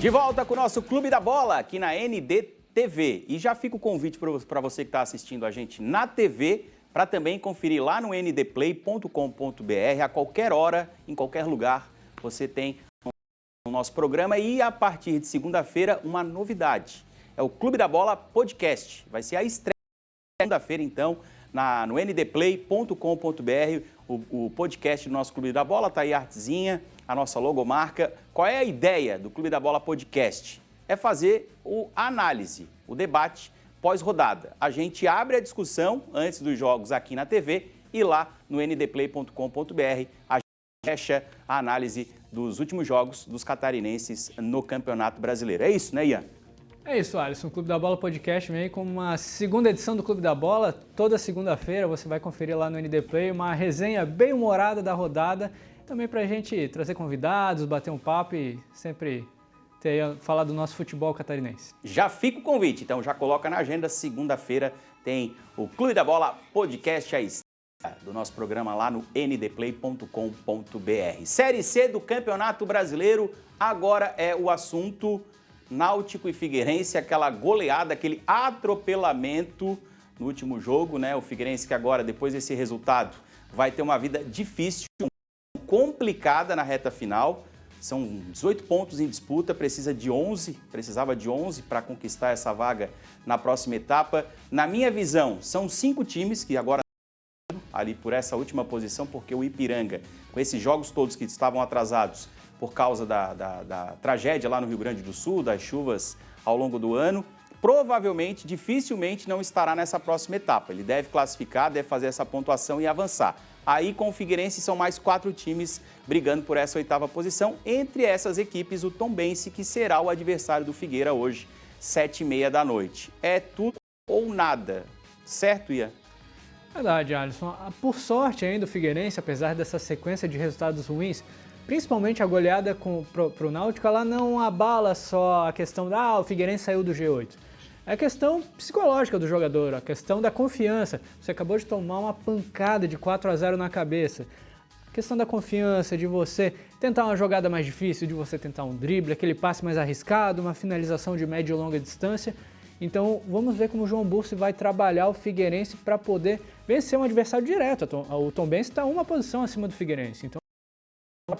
De volta com o nosso Clube da Bola aqui na NDTV. E já fica o convite para você que está assistindo a gente na TV, para também conferir lá no ndplay.com.br. A qualquer hora, em qualquer lugar, você tem o nosso programa. E a partir de segunda-feira, uma novidade. É o Clube da Bola Podcast. Vai ser a estreia segunda-feira, então, no ndplay.com.br. O podcast do nosso Clube da Bola, tá aí a artezinha, a nossa logomarca. Qual é a ideia do Clube da Bola Podcast? É fazer a análise, o debate pós-rodada. A gente abre a discussão antes dos jogos aqui na TV e lá no ndplay.com.br a gente fecha a análise dos últimos jogos dos catarinenses no Campeonato Brasileiro. É isso, né, Ian? É isso, Alisson. O Clube da Bola Podcast vem com uma segunda edição do Clube da Bola. Toda segunda-feira você vai conferir lá no ND Play uma resenha bem humorada da rodada. Também para a gente trazer convidados, bater um papo e sempre falar do nosso futebol catarinense. Já fica o convite, então já coloca na agenda. Segunda-feira tem o Clube da Bola Podcast, a estreia do nosso programa lá no ndplay.com.br. Série C do Campeonato Brasileiro, agora é o assunto. Náutico e Figueirense, aquela goleada, aquele atropelamento no último jogo, né? O Figueirense que agora, depois desse resultado, vai ter uma vida difícil, complicada na reta final. São 18 pontos em disputa, precisava de 11 para conquistar essa vaga na próxima etapa. Na minha visão, são 5 times que agora ali por essa última posição, porque o Ipiranga, com esses jogos todos que estavam atrasados, por causa da tragédia lá no Rio Grande do Sul, das chuvas ao longo do ano, provavelmente, dificilmente não estará nessa próxima etapa. Ele deve classificar, deve fazer essa pontuação e avançar. Aí, com o Figueirense, são mais 4 times brigando por essa 8ª posição. Entre essas equipes, o Tombense, que será o adversário do Figueira hoje, 7h30 da noite. É tudo ou nada. Certo, Ian? Verdade, Alisson. Por sorte ainda, o Figueirense, apesar dessa sequência de resultados ruins, principalmente a goleada para o Náutico, ela não abala só a questão o Figueirense saiu do G8. É a questão psicológica do jogador, a questão da confiança. Você acabou de tomar uma pancada de 4-0 na cabeça. A questão da confiança, de você tentar uma jogada mais difícil, de você tentar um drible, aquele passe mais arriscado, uma finalização de média e longa distância. Então vamos ver como o João Bursi vai trabalhar o Figueirense para poder vencer um adversário direto. O Tombense está uma posição acima do Figueirense. Então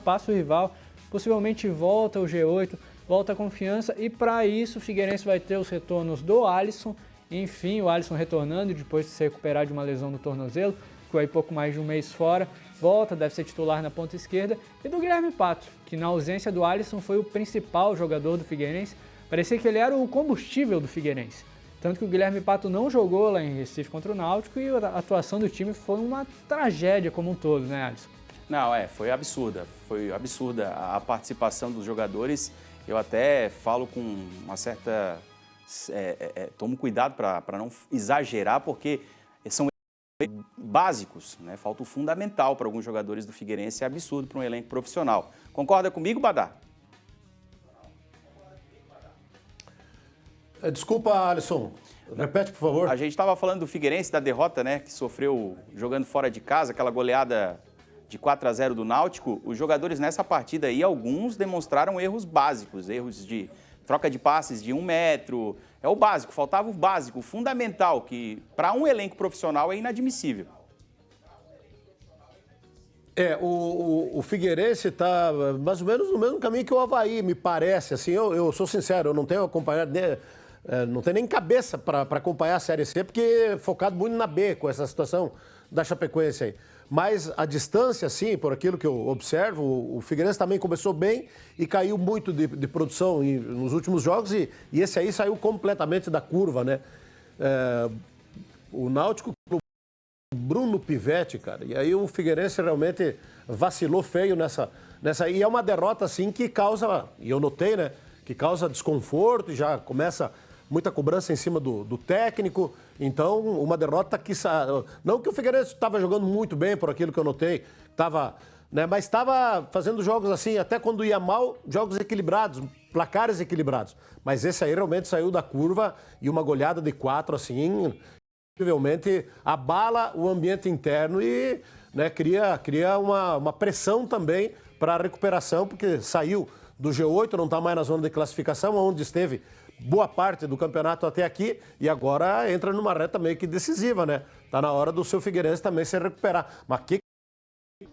passa o rival, possivelmente volta o G8, volta a confiança e para isso o Figueirense vai ter os retornos do Alisson, enfim, o Alisson retornando depois de se recuperar de uma lesão no tornozelo, ficou aí pouco mais de um mês fora, volta, deve ser titular na ponta esquerda, e do Guilherme Pato, que na ausência do Alisson foi o principal jogador do Figueirense, parecia que ele era o combustível do Figueirense. Tanto que o Guilherme Pato não jogou lá em Recife contra o Náutico e a atuação do time foi uma tragédia como um todo, né, Alisson? Não, foi absurda a participação dos jogadores. Eu até falo com uma certa... tomo cuidado para não exagerar, porque são básicos, né? Falta o fundamental para alguns jogadores do Figueirense, é absurdo para um elenco profissional. Concorda comigo, Badá? Desculpa, Alisson. Repete, por favor. A gente estava falando do Figueirense, da derrota, né? Que sofreu jogando fora de casa, aquela goleada de 4-0 do Náutico. Os jogadores nessa partida aí, alguns demonstraram erros básicos, erros de troca de passes de 1 metro. É o básico, faltava o básico, o fundamental, que para um elenco profissional é inadmissível. O Figueirense está mais ou menos no mesmo caminho que o Avaí, me parece. Assim, eu sou sincero, eu não tenho acompanhado, não tenho nem cabeça para acompanhar a Série C, porque focado muito na B com essa situação da Chapecoense aí. Mas a distância, sim, por aquilo que eu observo, o Figueirense também começou bem e caiu muito de produção nos últimos jogos e esse aí saiu completamente da curva, né? O Náutico, o Bruno Pivetti, cara, e aí o Figueirense realmente vacilou feio nessa... E é uma derrota, assim, que causa, e eu notei, né, que causa desconforto e já começa muita cobrança em cima do técnico. Então, uma derrota que... Não que o Figueirense estava jogando muito bem, por aquilo que eu notei, mas estava fazendo jogos assim, até quando ia mal, jogos equilibrados, placares equilibrados. Mas esse aí realmente saiu da curva e uma goleada de 4, assim, possivelmente abala o ambiente interno e, né, cria uma pressão também para a recuperação, porque saiu do G8, não está mais na zona de classificação, onde esteve boa parte do campeonato até aqui, e agora entra numa reta meio que decisiva, né? Tá na hora do seu Figueirense também se recuperar. Mas que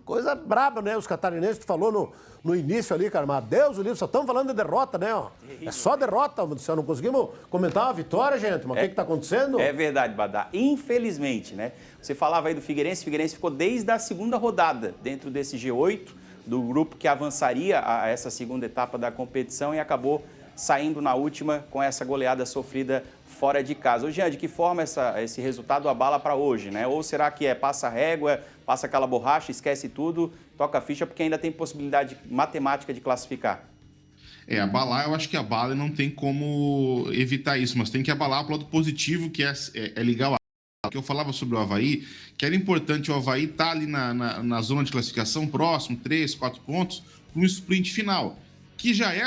coisa braba, né? Os catarinenses, tu falou no início ali, cara, mas Deus o livre, só estamos falando de derrota, né? Ó. É só derrota, não conseguimos comentar uma vitória, gente. Mas o que tá acontecendo? É verdade, Badá. Infelizmente, né? Você falava aí do Figueirense, o Figueirense ficou desde a segunda rodada dentro desse G8, do grupo que avançaria a essa segunda etapa da competição e acabou saindo na última com essa goleada sofrida fora de casa. Ô, Jean, de que forma esse resultado abala para hoje, né? Ou será que passa a régua, passa aquela borracha, esquece tudo, toca a ficha, porque ainda tem possibilidade matemática de classificar? Abalar, eu acho que abala e não tem como evitar isso, mas tem que abalar pro lado positivo, que é ligar o que eu falava sobre o Avaí, que era importante o Avaí estar ali na zona de classificação, próximo, 3, 4 pontos, para um sprint final, que já é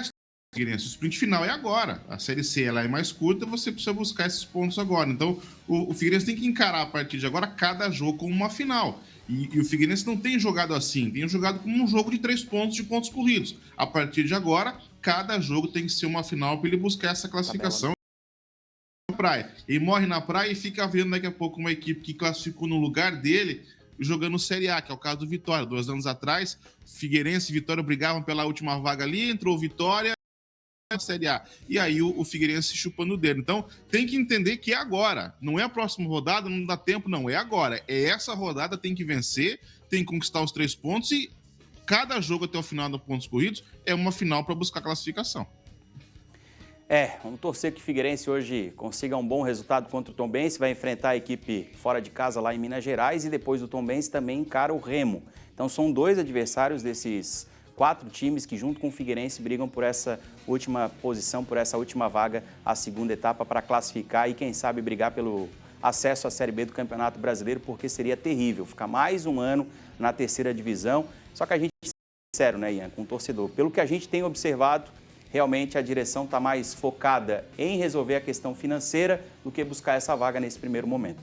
o sprint final é agora. A Série C ela é mais curta, você precisa buscar esses pontos agora. Então, o Figueirense tem que encarar a partir de agora cada jogo como uma final. E o Figueirense não tem jogado assim, tem jogado como um jogo de 3 pontos de pontos corridos. A partir de agora, cada jogo tem que ser uma final para ele buscar essa classificação. Praia. Ele morre na praia e fica vendo daqui a pouco uma equipe que classificou no lugar dele jogando Série A, que é o caso do Vitória. 2 anos atrás, Figueirense e Vitória brigavam pela última vaga ali, entrou Vitória na Série A. E aí o Figueirense chupando o dedo. Então, tem que entender que é agora. Não é a próxima rodada, não dá tempo, não. É agora. É essa rodada, tem que vencer, tem que conquistar os 3 pontos e cada jogo até o final dos pontos corridos é uma final para buscar classificação. Vamos torcer que o Figueirense hoje consiga um bom resultado contra o Tombense, vai enfrentar a equipe fora de casa lá em Minas Gerais e depois do Tombense também encara o Remo. Então são 2 adversários desses 4 times que junto com o Figueirense brigam por essa última posição, por essa última vaga, a segunda etapa para classificar e quem sabe brigar pelo acesso à Série B do Campeonato Brasileiro, porque seria terrível ficar mais um ano na terceira divisão. Só que a gente é sincero, né, Ian, com o torcedor. Pelo que a gente tem observado, realmente a direção está mais focada em resolver a questão financeira do que buscar essa vaga nesse primeiro momento.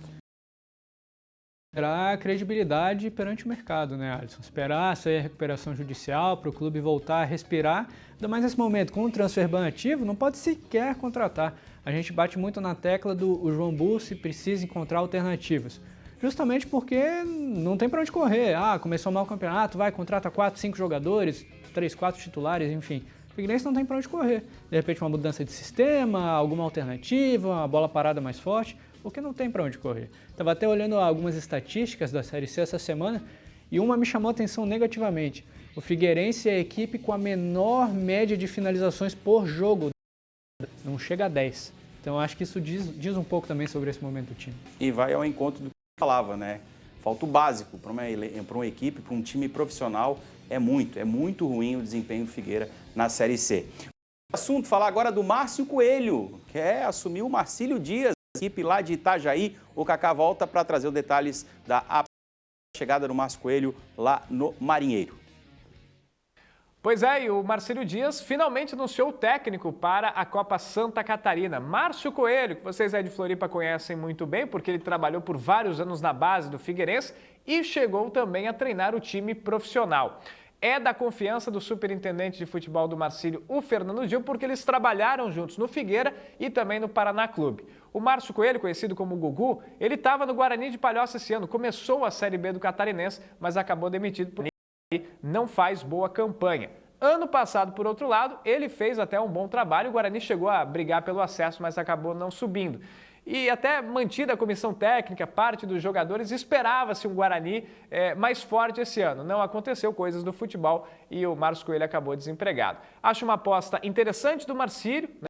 Esperar credibilidade perante o mercado, né, Alisson? Esperar sair a recuperação judicial para o clube voltar a respirar. Ainda mais nesse momento, com o transfer ban ativo, não pode sequer contratar. A gente bate muito na tecla do João Bussi precisa encontrar alternativas. Justamente porque não tem para onde correr. Começou mal o campeonato, contrata 4, 5 jogadores, 3, 4 titulares, enfim. O Figueirense não tem para onde correr. De repente uma mudança de sistema, alguma alternativa, uma bola parada mais forte, porque não tem para onde correr. Estava até olhando algumas estatísticas da Série C essa semana e uma me chamou a atenção negativamente. O Figueirense é a equipe com a menor média de finalizações por jogo. Não chega a 10. Então acho que isso diz um pouco também sobre esse momento do time. E vai ao encontro do que eu falava, né? Falta o básico para uma equipe, para um time profissional. É muito ruim o desempenho do Figueira na Série C. O assunto, falar agora do Márcio Coelho, que assumiu o Marcílio Dias, equipe lá de Itajaí. O Kaká volta para trazer os detalhes da chegada do Márcio Coelho lá no Marinheiro. Pois é, e o Marcílio Dias finalmente anunciou o técnico para a Copa Santa Catarina. Márcio Coelho, que vocês aí de Floripa conhecem muito bem, porque ele trabalhou por vários anos na base do Figueirense e chegou também a treinar o time profissional. É da confiança do superintendente de futebol do Marcílio, o Fernando Gil, porque eles trabalharam juntos no Figueira e também no Paraná Clube. O Márcio Coelho, conhecido como Gugu, ele estava no Guarani de Palhoça esse ano, começou a Série B do Catarinense, mas acabou demitido porque não faz boa campanha. Ano passado, por outro lado, ele fez até um bom trabalho, o Guarani chegou a brigar pelo acesso, mas acabou não subindo. E até mantida a comissão técnica, parte dos jogadores, esperava-se um Guarani mais forte esse ano. Não aconteceu, coisas do futebol, e o Márcio Coelho acabou desempregado. Acho uma aposta interessante do Marcílio, né?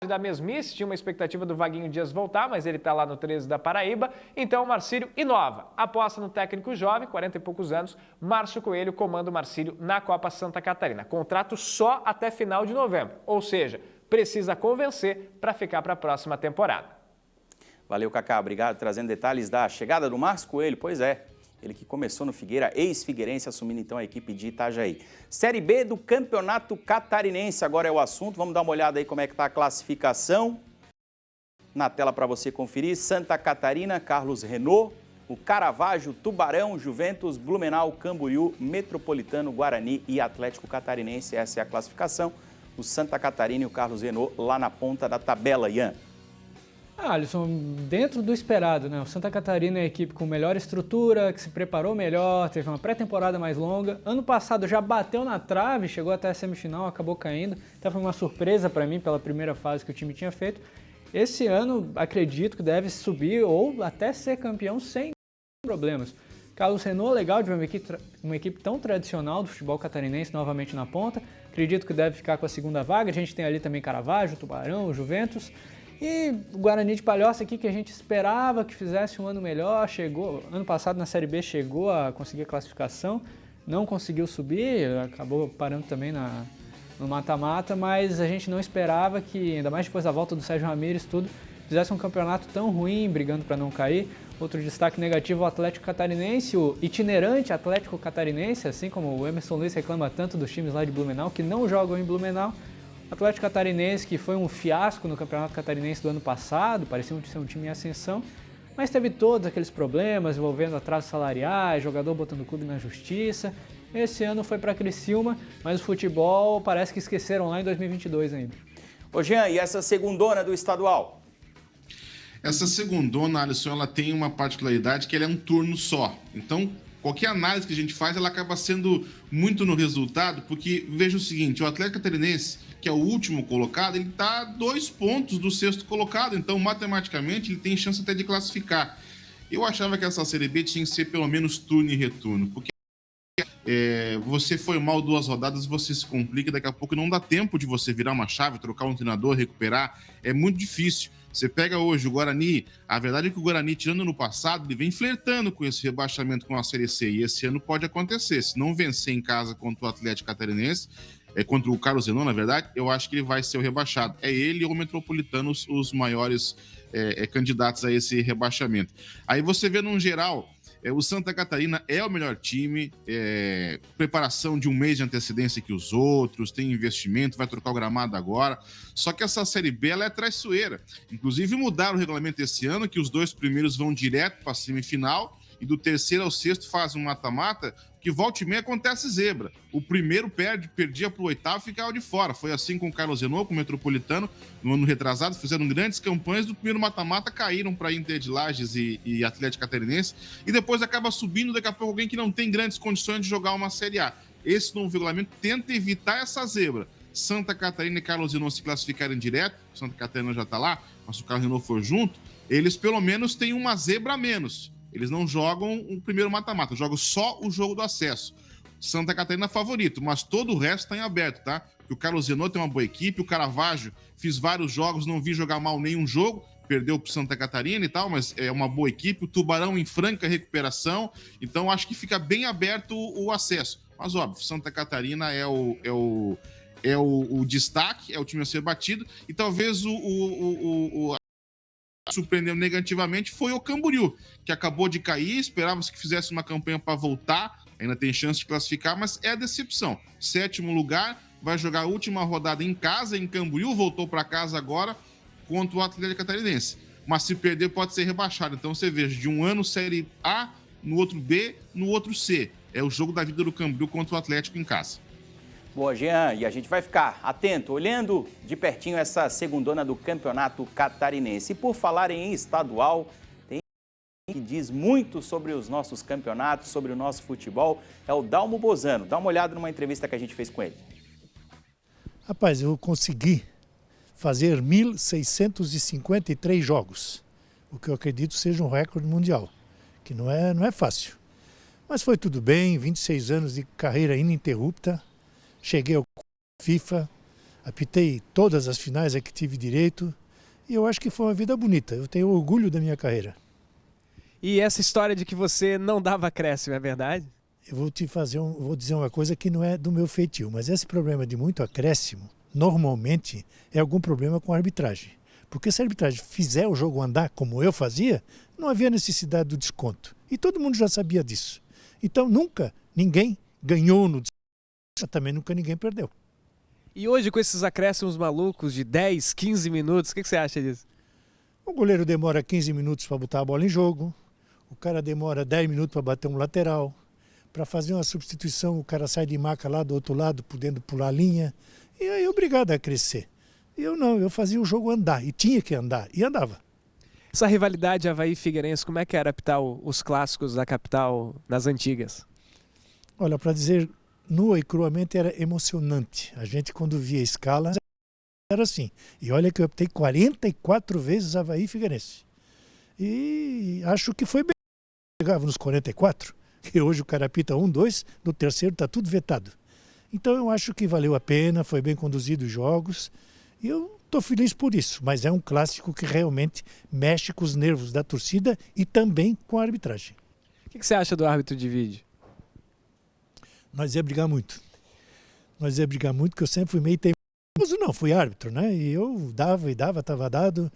Da mesmice, tinha uma expectativa do Vaguinho Dias voltar, mas ele está lá no 13 da Paraíba, então o Marcílio inova. Aposta no técnico jovem, 40 e poucos anos, Márcio Coelho comanda o Marcílio na Copa Santa Catarina. Contrato só até final de novembro, ou seja, precisa convencer para ficar para a próxima temporada. Valeu, Kaká. Obrigado. Trazendo detalhes da chegada do Márcio Coelho. Pois é, ele que começou no Figueira, ex-figueirense, assumindo então a equipe de Itajaí. Série B do Campeonato Catarinense, agora é o assunto. Vamos dar uma olhada aí como é que está a classificação. Na tela para você conferir. Santa Catarina, Carlos Renault, o Caravaggio, Tubarão, Juventus, Blumenau, Camboriú, Metropolitano, Guarani e Atlético Catarinense. Essa é a classificação. o Santa Catarina e o Carlos Renault lá na ponta da tabela, Ian? Alisson, dentro do esperado, né? O Santa Catarina é a equipe com melhor estrutura, que se preparou melhor, teve uma pré-temporada mais longa. Ano passado já bateu na trave, chegou até a semifinal, acabou caindo. Então foi uma surpresa para mim pela primeira fase que o time tinha feito. Esse ano, acredito que deve subir ou até ser campeão sem problemas. Carlos Renault, legal de ver uma equipe tão tradicional do futebol catarinense novamente na ponta. Acredito que deve ficar com a segunda vaga. A gente tem ali também Caravaggio, Tubarão, Juventus. E o Guarani de Palhoça aqui, que a gente esperava que fizesse um ano melhor, chegou, ano passado na Série B chegou a conseguir a classificação, não conseguiu subir, acabou parando também no mata-mata, mas a gente não esperava que, ainda mais depois da volta do Sérgio Ramírez, tudo, fizesse um campeonato tão ruim, brigando para não cair. Outro destaque negativo, o Atlético Catarinense, o itinerante Atlético Catarinense, assim como o Emerson Luiz reclama tanto dos times lá de Blumenau, que não jogam em Blumenau. Atlético Catarinense, que foi um fiasco no Campeonato Catarinense do ano passado, parecia ser um time em ascensão, mas teve todos aqueles problemas envolvendo atrasos salariais, jogador botando o clube na justiça. Esse ano foi para Criciúma, mas o futebol parece que esqueceram lá em 2022 ainda. Ô Jean, e essa segundona do estadual? Essa segundona, Alisson, ela tem uma particularidade que ela é um turno só. Então, qualquer análise que a gente faz, ela acaba sendo muito no resultado, porque veja o seguinte, o Atlético Catarinense, que é o último colocado, ele está a 2 pontos do 6º colocado, então matematicamente ele tem chance até de classificar. Eu achava que essa Série B tinha que ser pelo menos turno e retorno, porque você foi mal 2 rodadas, você se complica, daqui a pouco não dá tempo de você virar uma chave, trocar um treinador, recuperar, é muito difícil. Você pega hoje o Guarani, a verdade é que o Guarani, tirando no passado, ele vem flertando com esse rebaixamento com a Série C, e esse ano pode acontecer. Se não vencer em casa contra o Atlético Catarinense, contra o Carlos Renault, na verdade, eu acho que ele vai ser o rebaixado. É ele ou o Metropolitano os maiores candidatos a esse rebaixamento. Aí você vê, num geral, o Santa Catarina é o melhor time, preparação de um mês de antecedência que os outros, tem investimento, vai trocar o gramado agora. Só que essa Série B ela é traiçoeira. Inclusive mudaram o regulamento esse ano, que os 2 primeiros vão direto para a semifinal e do 3º ao 6º fazem um mata-mata, que volta e meia acontece zebra. O primeiro perdia para o 8º e ficava de fora. Foi assim com o Carlos Renault, com o Metropolitano, no ano retrasado, fizeram grandes campanhas, do primeiro mata-mata caíram para Inter de Lages e Atlético Catarinense, e depois acaba subindo, daqui a pouco alguém que não tem grandes condições de jogar uma Série A. Esse novo regulamento tenta evitar essa zebra. Santa Catarina e Carlos Renault se classificarem direto, Santa Catarina já está lá, mas se o Carlos Renault for junto, eles pelo menos têm uma zebra a menos. Eles não jogam o primeiro mata-mata, jogam só o jogo do acesso. Santa Catarina favorito, mas todo o resto está em aberto, tá? Porque o Carlos Renault tem uma boa equipe, o Caravaggio fiz vários jogos, não vi jogar mal nenhum jogo, perdeu para Santa Catarina e tal, mas é uma boa equipe. O Tubarão em franca recuperação, então acho que fica bem aberto o acesso. Mas óbvio, Santa Catarina é o destaque, é o time a ser batido, e talvez surpreendeu negativamente foi o Camboriú, que acabou de cair, esperava-se que fizesse uma campanha para voltar, ainda tem chance de classificar, mas é a decepção. 7º lugar, vai jogar a última rodada em casa, em Camboriú, voltou para casa agora contra o Atlético Catarinense. Mas se perder pode ser rebaixado, então você veja, de um ano Série A, no outro B, no outro C. É o jogo da vida do Camboriú contra o Atlético em casa. Boa, Jean, e a gente vai ficar atento, olhando de pertinho essa segundona do Campeonato Catarinense. E por falar em estadual, tem que diz muito sobre os nossos campeonatos, sobre o nosso futebol, é o Dalmo Bozano. Dá uma olhada numa entrevista que a gente fez com ele. Rapaz, eu consegui fazer 1.653 jogos, o que eu acredito seja um recorde mundial, que não é fácil. Mas foi tudo bem, 26 anos de carreira ininterrupta. Cheguei ao FIFA, apitei todas as finais a que tive direito e eu acho que foi uma vida bonita. Eu tenho orgulho da minha carreira. E essa história de que você não dava acréscimo, é verdade? Eu vou vou dizer uma coisa que não é do meu feitio, mas esse problema de muito acréscimo, normalmente, é algum problema com a arbitragem. Porque se a arbitragem fizer o jogo andar como eu fazia, não havia necessidade do desconto. E todo mundo já sabia disso. Então nunca ninguém ganhou no desconto. Também nunca ninguém perdeu. E hoje, com esses acréscimos malucos de 10, 15 minutos, o que você acha disso? O goleiro demora 15 minutos para botar a bola em jogo, o cara demora 10 minutos para bater um lateral, para fazer uma substituição o cara sai de maca lá do outro lado, podendo pular a linha. E aí obrigado a crescer. Eu não, eu fazia o jogo andar, e tinha que andar, e andava. Essa rivalidade Avaí e Figueirense, como é que era apitar os clássicos da capital nas antigas? Olha, para dizer nua e cruamente, era emocionante. A gente, quando via a escala, era assim. E olha que eu optei 44 vezes Avaí e Figueirense. E acho que foi bem. Chegava nos 44, e hoje o cara apita 1, 2, no terceiro está tudo vetado. Então eu acho que valeu a pena, foi bem conduzido os jogos, e eu estou feliz por isso. Mas é um clássico que realmente mexe com os nervos da torcida e também com a arbitragem. O que você acha do árbitro de vídeo? Nós ia brigar muito. Nós ia brigar muito, porque eu sempre fui meio teimoso, não, fui árbitro, né? E eu dava, estava dado,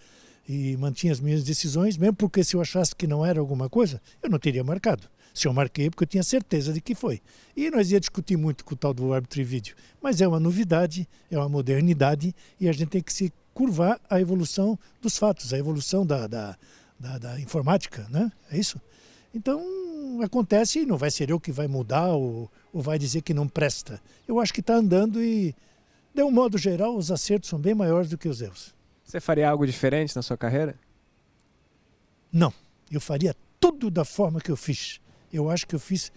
e mantinha as minhas decisões, mesmo porque se eu achasse que não era alguma coisa, eu não teria marcado. Se eu marquei, porque eu tinha certeza de que foi. E nós ia discutir muito com o tal do árbitro de vídeo. Mas é uma novidade, é uma modernidade, e a gente tem que se curvar à evolução dos fatos, à evolução da informática, né? É isso? Então, acontece e não vai ser eu que vai mudar ou vai dizer que não presta. Eu acho que está andando e, de um modo geral, os acertos são bem maiores do que os erros. Você faria algo diferente na sua carreira? Não, eu faria tudo da forma que eu fiz. Eu acho que eu fiz...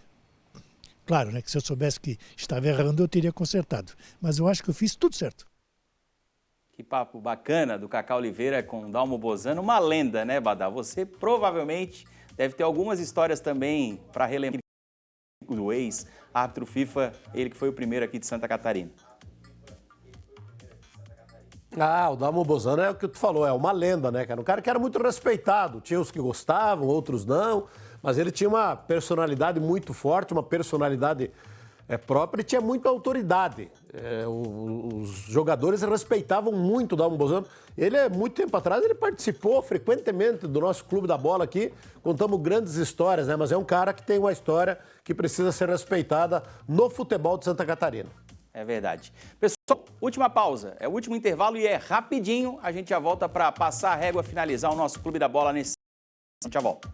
Claro, né, que se eu soubesse que estava errando, eu teria consertado. Mas eu acho que eu fiz tudo certo. Que papo bacana do Cacá Oliveira com Dalmo Bozano, uma lenda, né, Badá? Você provavelmente deve ter algumas histórias também para relembrar do ex-árbitro FIFA, ele que foi o primeiro aqui de Santa Catarina. Ah, o Dalmo Bozano é o que tu falou, é uma lenda, né, cara? Um cara que era muito respeitado, tinha os que gostavam, outros não, mas ele tinha uma personalidade muito forte, uma personalidade própria e tinha muita autoridade. Os jogadores respeitavam muito o Dalmo Bozano. Ele, muito tempo atrás, ele participou frequentemente do nosso Clube da Bola aqui, contamos grandes histórias, né? Mas é um cara que tem uma história que precisa ser respeitada no futebol de Santa Catarina. É verdade. Pessoal, última pausa, é o último intervalo e é rapidinho. A gente já volta para passar a régua, finalizar o nosso Clube da Bola nesse... A gente já volta.